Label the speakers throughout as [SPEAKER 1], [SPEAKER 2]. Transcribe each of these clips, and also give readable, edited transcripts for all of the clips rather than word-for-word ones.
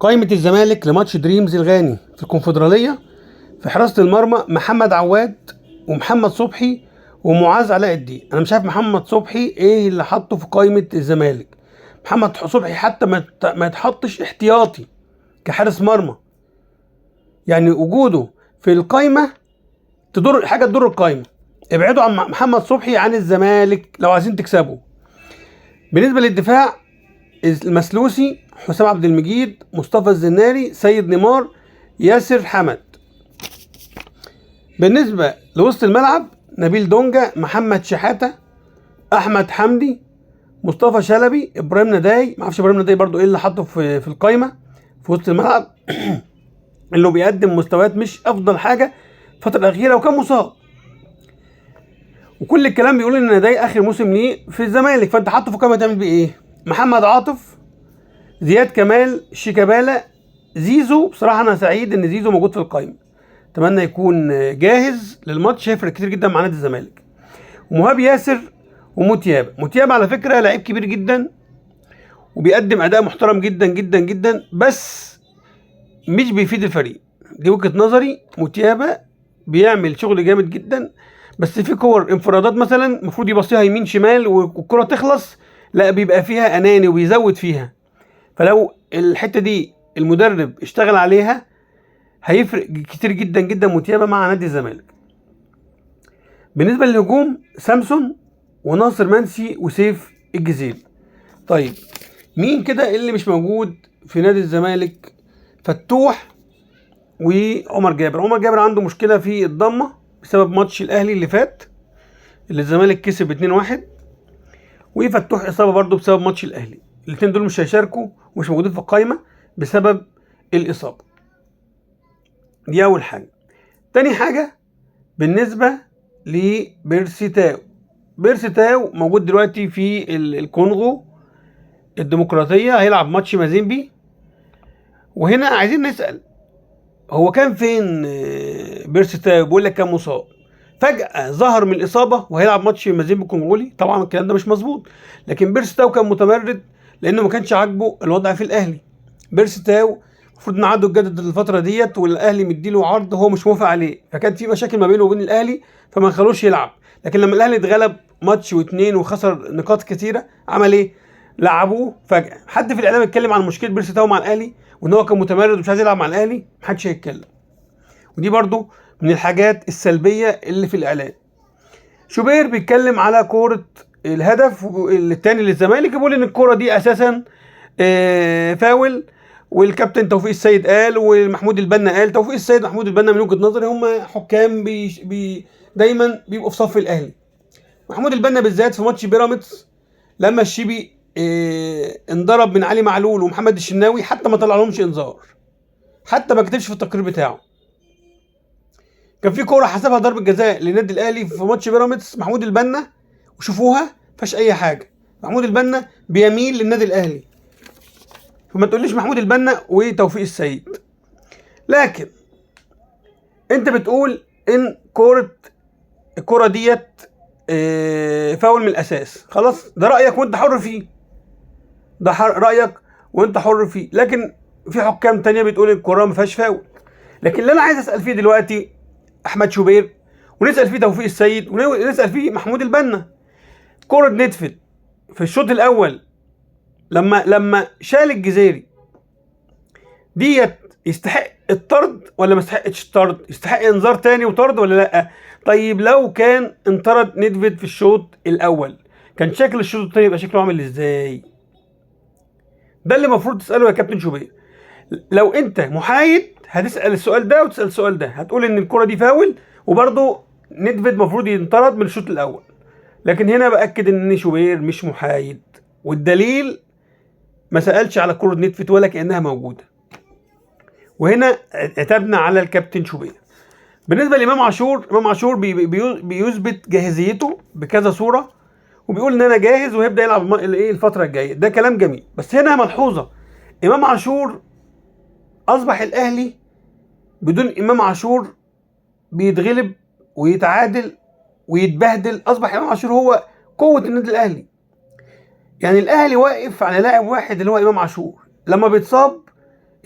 [SPEAKER 1] قائمة الزمالك لماتش دريمز الغاني في الكونفدرالية. في حراسة المرمى محمد عواد ومحمد صبحي ومعاذ علاء الدين. انا مش عارف محمد صبحي ايه اللي حطه في قائمة الزمالك. محمد صبحي حتى ما يتحطش احتياطي كحارس مرمى، يعني وجوده في القائمة تضر القائمة. ابعدوا عن محمد صبحي عن الزمالك لو عايزين تكسبوا. بالنسبة للدفاع، المسلوسي، حسام عبد المجيد، مصطفى الزناري، سيد نيمار، ياسر حمد. بالنسبة لوسط الملعب، نبيل دونجا، محمد شحاتة، احمد حمدي، مصطفى شلبي، ابراهيم نداي. ما اعرفش ابراهيم نداي برضو ايه اللي حطه في القايمة في وسط الملعب اللي بيقدم مستويات مش افضل حاجة الفترة الاخيرة وكان مصاب، وكل الكلام بيقول ان نداي اخر موسم ليه في الزمالك، فانت حاطه في القايمة تعمل بيه ايه؟ محمد عاطف، زياد كمال، شيكابالا، زيزو. بصراحة أنا سعيد إن زيزو موجود في القائمة، أتمنى يكون جاهز للماتش، هيفرق كتير جدا مع نادي الزمالك. ومهاب ياسر وموتياب على فكرة لعيب كبير جدا وبيقدم أداء محترم جدا جدا جدا، بس مش بيفيد الفريق. دي وجهة نظري. موتيابة بيعمل شغل جامد جدا، بس في كور انفرادات مثلا المفروض يبصيها يمين شمال والكرة تخلص، لا بيبقى فيها أناني وبيزود فيها. فلو الحته دي المدرب اشتغل عليها هيفرق كتير جدا جدا موتيابا مع نادي الزمالك. بالنسبه للهجوم، سامسون وناصر منسي وسيف الجزيري. طيب مين كده اللي مش موجود في نادي الزمالك؟ فتوح وعمر جابر. عمر جابر عنده مشكله في الضمه بسبب ماتش الاهلي اللي فات اللي الزمالك كسب 2-1، وفتوح اصابه برضه بسبب ماتش الاهلي. الاثنين دول مش هيشاركوا ومش موجودين في القائمه بسبب الاصابه. دي اول حاجه. تاني حاجه بالنسبه لبيرسي تاو موجود دلوقتي في الكونغو الديمقراطيه، هيلعب ماتش مازيمبي. وهنا عايزين نسال هو كان فين بيرسي تاو؟ بيقول لك كان مصاب، فجاه ظهر من الاصابه وهيلعب ماتش مازيمبي الكونغولي. طبعا الكلام ده مش مظبوط، لكن بيرسي تاو كان متمرد لانه ما كانش عاجبه الوضع في الاهلي. بيرسي تاو المفروض ان عقده اتجدد الفتره ديت والاهلي مديله عرض هو مش موافق عليه، فكانت في مشاكل ما بينه وبين الاهلي فما خلوش يلعب. لكن لما الاهلي اتغلب ماتش واثنين وخسر نقاط كثيره عمل ايه؟ لعبوه فجاه. حد في الاعلام اتكلم عن مشكله بيرسي تاو مع الاهلي وان هو كان متمرد ومش عايز يلعب مع الاهلي؟ محدش هيتكلم. ودي برضو من الحاجات السلبيه اللي في الاعلام. شوبير بيتكلم على كوره الهدف الثاني للزمالك، بيقول ان الكوره دي اساسا فاول، والكابتن توفيق السيد قال ومحمود البنا قال. توفيق السيد ومحمود البنا من وجهة نظري هم حكام دايما بيبقوا في صف الاهلي. محمود البنا بالذات في ماتش بيراميدز لما الشيبي انضرب من علي معلول ومحمد الشناوي حتى ما طلع لهمش انذار، حتى ما كتبش في التقرير بتاعه. كان في كوره حسبها ضربه جزاء للنادي الاهلي في ماتش بيراميدز محمود البنا، وشوفوها فيهاش اي حاجه. محمود البنا بيميل للنادي الاهلي، فما تقوليش محمود البنا وتوفيق السيد. لكن انت بتقول ان الكوره ديت فاول من الاساس. خلاص ده رايك وانت حر فيه، رايك وانت حر فيه. لكن في حكام تانية بتقول الكوره ما فيهاش فاول. لكن اللي انا عايز اسال فيه دلوقتي احمد شوبير، ونسال فيه توفيق السيد، ونسال فيه محمود البنا. كوره ندفت في الشوط الاول لما شال الجزيري ديت يستحق الطرد ولا ما يستحقش الطرد؟ يستحق انذار تاني وطرد ولا لا؟ طيب لو كان انطرد ندفد في الشوط الاول كان شكل الشوط الثاني يبقى شكله عامل ازاي؟ ده اللي المفروض تساله يا كابتن شوبير. لو انت محايد هتسال السؤال ده وتسال السؤال ده، هتقول ان الكره دي فاول وبرضه ندفد المفروض ينطرد من الشوط الاول. لكن هنا باكد ان شوبير مش محايد، والدليل ما سالش على كره ندفد ولا كانها موجوده. وهنا اعتمدنا على الكابتن شوبير. بالنسبه لامام عاشور، امام عاشور بيثبت جاهزيته بكذا صوره، وبيقول ان انا جاهز وهيبدا يلعب الفتره الجايه. ده كلام جميل، بس هنا ملحوظه: امام عاشور اصبح الاهلي بدون امام عاشور بيتغلب ويتعادل ويتبهدل. اصبح امام عاشور هو قوه النادي الاهلي. يعني الاهلي واقف على لاعب واحد اللي هو امام عاشور، لما بيتصاب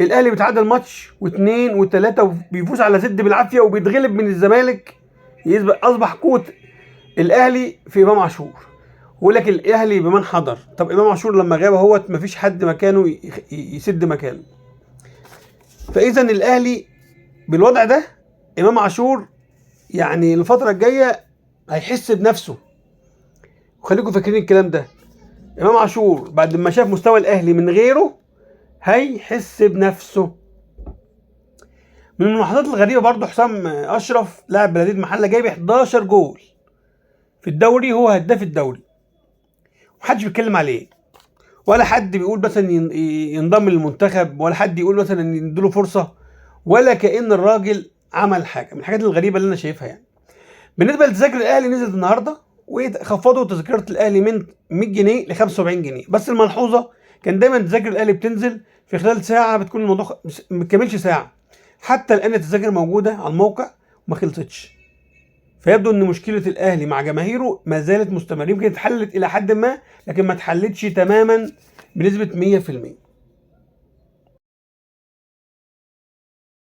[SPEAKER 1] الاهلي بيتعادل ماتش واثنين وثلاثه وبيفوز على زد بالعافيه وبيتغلب من الزمالك، اصبح قوه الاهلي في امام عاشور. ويقول لك الاهلي بمن حضر. طب امام عاشور لما غاب اهوت مفيش حد مكانه يسد مكانه. فاذا الاهلي بالوضع ده امام عاشور يعني الفتره الجايه هيحس بنفسه. وخليكم فاكرين الكلام ده، امام عاشور بعد ما شاف مستوى الاهلي من غيره هيحس بنفسه. من الملاحظات الغريبه برضو حسام اشرف لاعب بلديه محله جايب 11 جول في الدوري، هو هداف الدوري، محدش بيتكلم عليه، ولا حد بيقول مثلا ينضم للمنتخب، ولا حد يقول مثلا نديله فرصه، ولا كأن الراجل عمل حاجه. من الحاجات الغريبه اللي انا شايفها يعني. بالنسبه لتذاكر الاهلي نزلت النهارده وخفضوا تذكره الاهلي من 100 جنيه ل 75 جنيه، بس الملحوظه كان دايما تذاكر الاهلي بتنزل في خلال ساعه، بتكون الموضوع ما بتكملش ساعه. حتى الان التذاكر موجوده على الموقع وما خلصتش. فيبدو ان مشكله الاهلي مع جماهيره ما زالت مستمره، يمكن اتحلت الى حد ما لكن ما اتحلتش تماما بنسبه 100%.